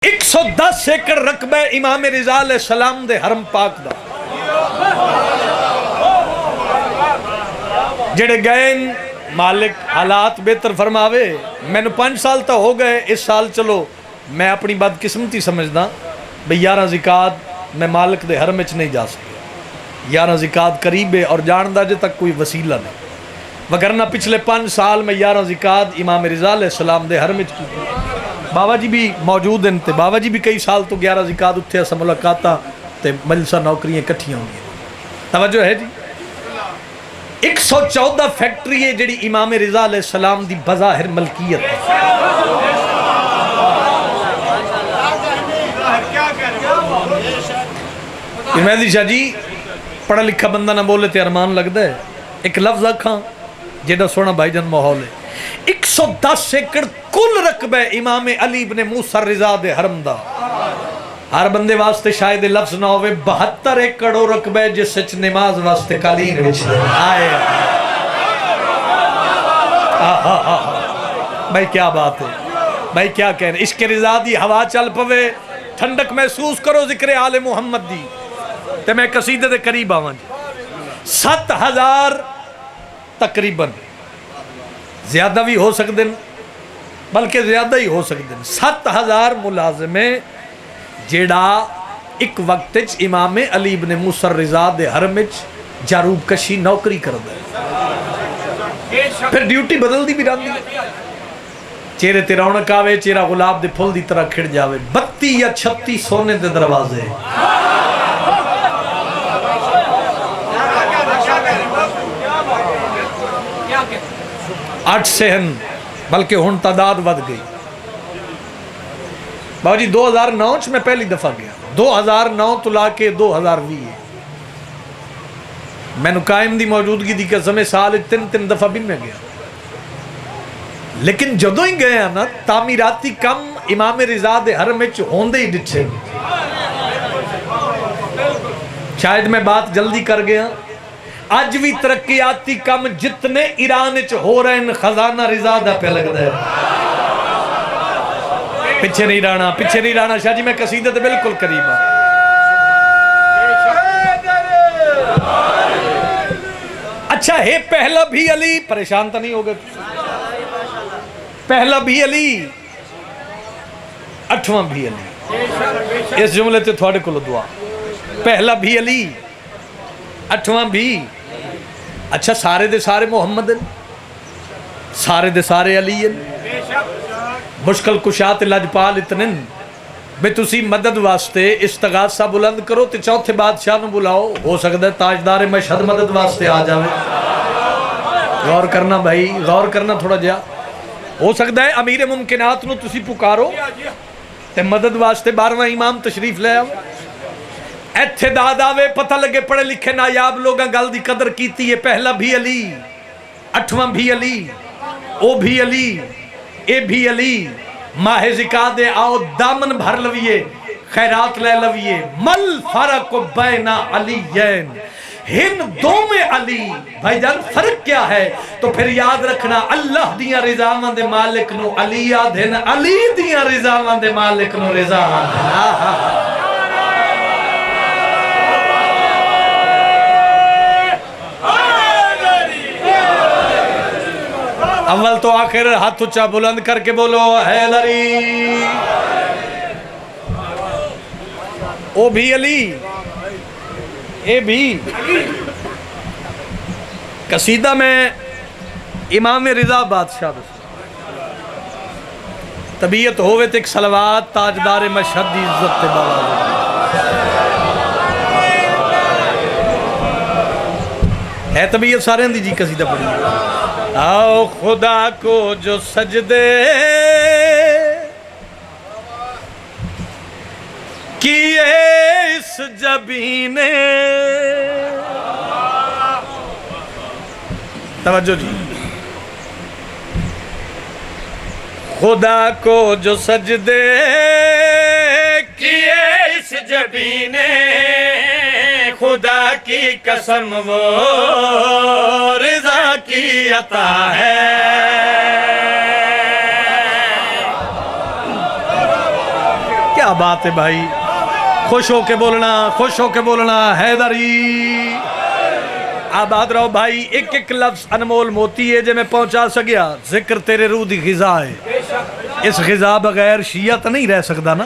110 ایکڑ رقبہ امام رضا علیہ السلام دے حرم پاک دا جڑے گئے مالک حالات بہتر فرماوے. میں نے 5 سال تا ہو گئے. اس سال چلو میں اپنی بدقسمتی سمجھدا بھئی 11 زکات میں مالک دے حرم وچ نہیں جا سکیا. 11 زکات قریب ہے اور جاندا جے تک کوئی وسیلہ نہیں، وگرنہ پچھلے 5 سال میں 11 زکات امام رضا علیہ السلام دے حرم وچ کی. بابا جی بھی موجود ہیں تے بابا جی بھی کئی سال تو 11 زکات اتھے اسا ملاقاتاں تے مجلسہ نوکریاں کٹھیاں ہوندیاں. توجہ ہے جی. 114 فیکٹری ہے جڑی امام رضا علیہ السلام دی بظاہر ملکیت ہے. مہدی شاہ جی پڑھا لکھا بندہ نہ بولے تے ارمان لگتا ہے. ایک لفظ آکھاں جیڑا سونا بھائی جان ماحول ہے. 110 ایکڑ کل رقبہ امام علی ابن موسیٰ رضا دے حرم دا. ہر بندے واسطے شاید لفظ نہ ہوئے 72 ایکڑ رقبہ جس وچ نماز واسطے قالین وچ آئے. بھائی کیا بات ہے، بھائی کیا کہنے. عشق رضا دی ہوا چل پوے، ٹھنڈک محسوس کرو ذکر آل محمد دی تے میں قصیدے دے قریب آواں جی. 7000 تقریباً زیادہ بھی ہو سکتے ہیں، بلکہ زیادہ ہی ہو سکتے ہیں. 7000 ملازمے جیڑا ایک وقت امام علی ابن موسیٰ رضا دے حرم وچ جاروب کشی نوکری کردا ہے. پھر ڈیوٹی بدل دی بھی رہندی ہے. چہرے تے رونق آوے، چہرہ گلاب دے پھول دی طرح کھڑ جاوے. 32 یا 36 سونے دے دروازے. 8 سہن، بلکہ ہن تعداد ود گئی. بابا جی 2009 چ میں پہلی دفعہ گیا. 2009 تو لا کے 2020 میں نے قائم دی موجودگی دی قسم سال 3 دفعہ بھی میں گیا. لیکن جدوں ہی گیا نا تعمیراتی کم امام رضا دے حرم وچ ہوندے ہی ڈٹھے. شاید میں بات جلدی کر گیا. آج بھی ترقیاتی کم جتنے ایران وچ ہو رہے ہیں خزانہ رضا دا پہ لگتا ہے. پیچھے نہیں رہنا، پیچھے نہیں رہنا. شاہ جی میں قصیدے تے بالکل قریب ہوں. اچھا ہے پہلا بھی علی، پریشان تو نہیں ہو گئے. پہلا بھی علی، 8واں بھی علی. اس جملے تے تھوڑے کو دعا. پہلا بھی علی، 8واں بھی. اچھا سارے دے سارے محمد ہیں، سارے دے سارے علی ہیں. مشکل کشات لجپال اتنے بے تسی مدد واسطے استغاثہ بلند کرو تے چوتھے بادشاہ نو بلاؤ. ہو سکتا ہے تاجدار مشہد مدد واسطے آ جاوے. غور کرنا بھائی، غور کرنا تھوڑا جا. ہو سکتا ہے امیر ممکنات نو تسی پکارو تے مدد واسطے 12واں امام تشریف لے آؤ. ایتھے داد آوے پتہ لگے پڑھے لکھے نایاب لوگاں گل دی قدر کیتی ہے. پہلا بھی علی، 8واں بھی علی، او بھی علی، اے بھی علی. ماہ زکات دے آؤ دامن بھر لویے، خیرات لے لویے. مل فرق بین علیین، ہن دو میں علی. بھائی جان فرق کیا ہے؟ تو پھر یاد رکھنا اللہ دیاں رضاواں دے مالک نو علی آدھن، علی دیاں رضاواں دے مالک نو رضا آدھن. اول تو آخر ہاتھ اچھا بلند کر کے بولو حیدری. او بھی علی، اے بھی. قصیدہ میں امام رضا بادشاہ طبیعت ہوئے تک صلوات تاجدار مشہد دی عزت تے بابا. ہے طبیعت سارے دی جی قصیدہ پڑھی. آؤ خدا کو جو سجدے کیے اس جبین نے. توجہ جی. خدا کو جو سجدے کیے اس جبین نے، خدا کی قسم وہ رضا کی عطا ہے. کیا بات ہے بھائی، خوش ہو کے بولنا، خوش ہو کے بولنا، حیدری آباد رہو بھائی. ایک ایک لفظ انمول موتی ہے جے میں پہنچا سکیا. ذکر تیرے روح دی غذا ہے، اس غذا بغیر شیعہ تو نہیں رہ سکتا نا.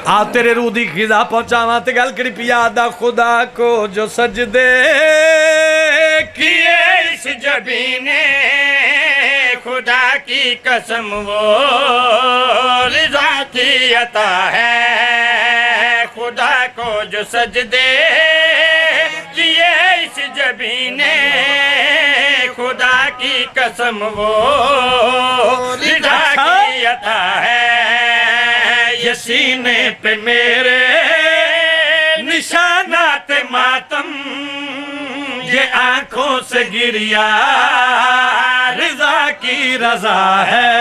آ تیرے روح دی غذا پہنچاواں تے گل کری پیا دا خدا کو جو سجدے کیے اس جبینے خدا کی قسم وہ رضا کی عطا ہے. خدا کو جو سجدے کیے اس جبینے خدا کی قسم وہ رضا کی عطا ہے. یہ سینے پہ میرے نشانات ماتم، یہ آنکھوں سے گریا رضا کی رضا ہے.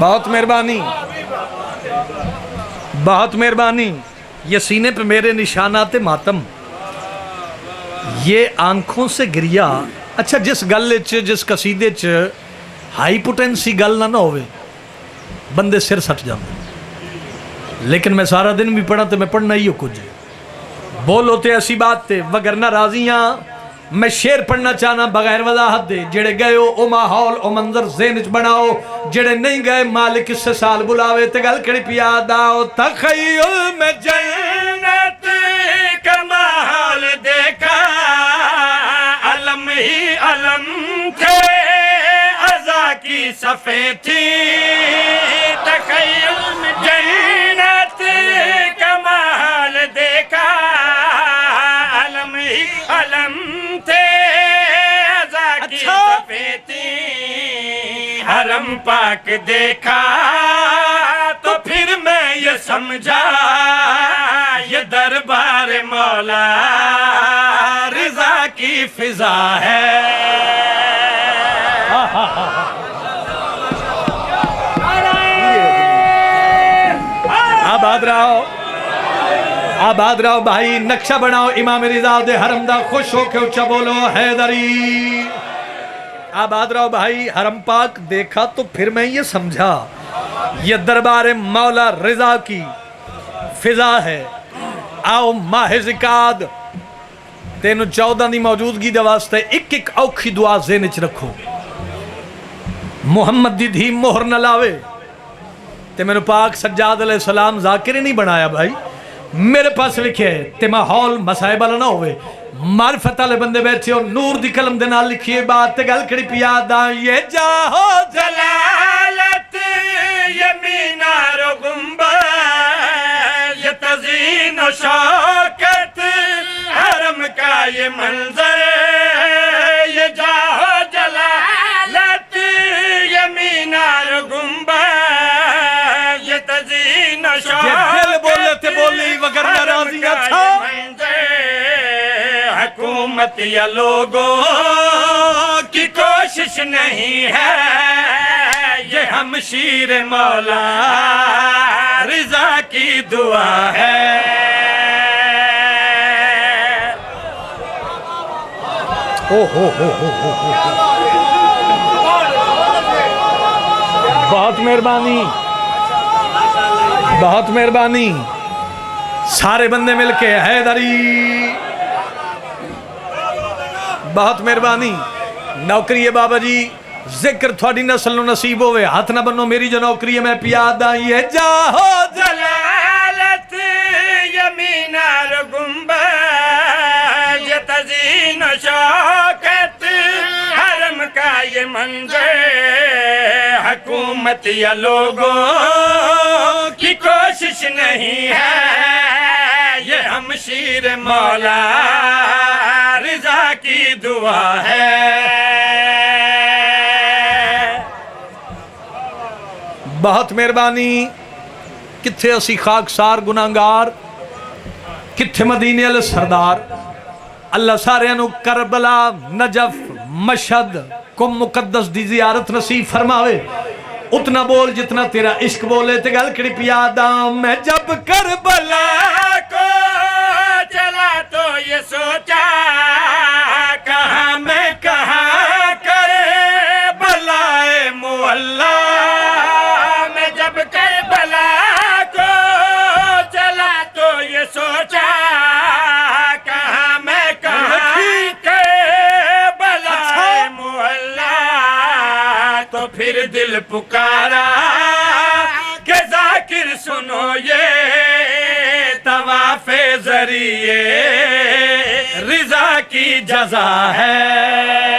بہت مہربانی، بہت مہربانی. یہ سینے پہ میرے نشانات ماتم، یہ آنکھوں سے گریا. اچھا جس گل جس قصیدے چ ہائی پوٹینسی گل نہ ہوئے بندے سر سٹ جاندے، لیکن میں سارا دن بھی پڑھا تو میں پڑھنا ہی ہو کچھ بولو تے ایسی بات تے وگرنہ راضیاں. میں شعر پڑھنا چاہنا بغیر وضاحت دے. جڑے گئے ہو او ماحول او منظر ذہن وچ بناؤ، جڑے نہیں گئے مالک اس سے سال بلاوے تے گل کڑی پیا داؤ. تخیل میں جنت کا ماحول دیکھا، علم ہی علم تھے، عزا کی صفیں تھی. تخیل میں جنت کا ماحول دیکھا، علم ہی علم تھے، عزا کی صفیں تھی. حرم پاک دیکھا تو پھر میں یہ سمجھا یہ دربار مولا رضا کی فضا ہے. آباد رہو، آباد رہو بھائی. نقشہ بناؤ امام رضا دے حرم دا، خوش ہو کے اچھا بولو حیدری. آباد رہو بھائی. حرم پاک دیکھا تو پھر میں یہ سمجھا یہ دربار مولا رضا کی فضا ہے. آؤ ماہ ذکاد تینو 14 دی موجودگی دے واسطے ایک ایک اوکھی دعا ذہن وچ رکھو. محمد دی دھی مہر نہ لاوے تے میرے پاک سجاد علیہ السلام ذاکر ہی نہیں بنایا بھائی. میرے پاس لکھے تے ماحول مسائب والا نہ ہوئے، معرفت والے بندے بیٹھے اور نور دی قلم دے نال لکھیے بات تے گل کڑی پیا دا. یہ جاہو جلالت یہ مینار و گنبد، یہ تزئین و شوکت حرم کا یہ منظر. یہ جاہو جلالت یہ مینار و گنبد، یہ تزئین و شوکت دل بولے تے بولی وگرنہ راضی اچھا. حکومت یا لوگوں کی کوشش نہیں ہے، یہ ہمشیر مولا رضا کی دعا ہے. بہت مہربانی، بہت مہربانی. سارے بندے مل کے حیدری، بہت مہربانی. نوکری ہے بابا جی، ذکر تھوڑی نسل نو نصیب ہوئے. ہاتھ نہ بنو میری جو نوکری ہے میں پیادا. یہ جاہو جلالت یہ مینار گنبد، یہ تزئین و شوکت حرم کا یہ منظر. حکومت یا لوگوں کی کوشش نہیں ہے، یہ ہمشیر مولا رضا کی دعا ہے. بہت مہربانی. کتھے اسی خاکسار گناہگار، کتھے مدینے والے سردار. اللہ سارے انو کربلا، نجف، مشہد کو مقدس دی زیارت نصیب فرماوے. اتنا بول جتنا تیرا عشق بولے تے گل کڑی پیادا. میں جب کربلا کو چلا تو یہ سوچا کہاں میں کہاں کرے بلائے مولا تو پھر دل پکارا کہ ذاکر سنو یہ طواف ذریعے رضا کی جزا ہے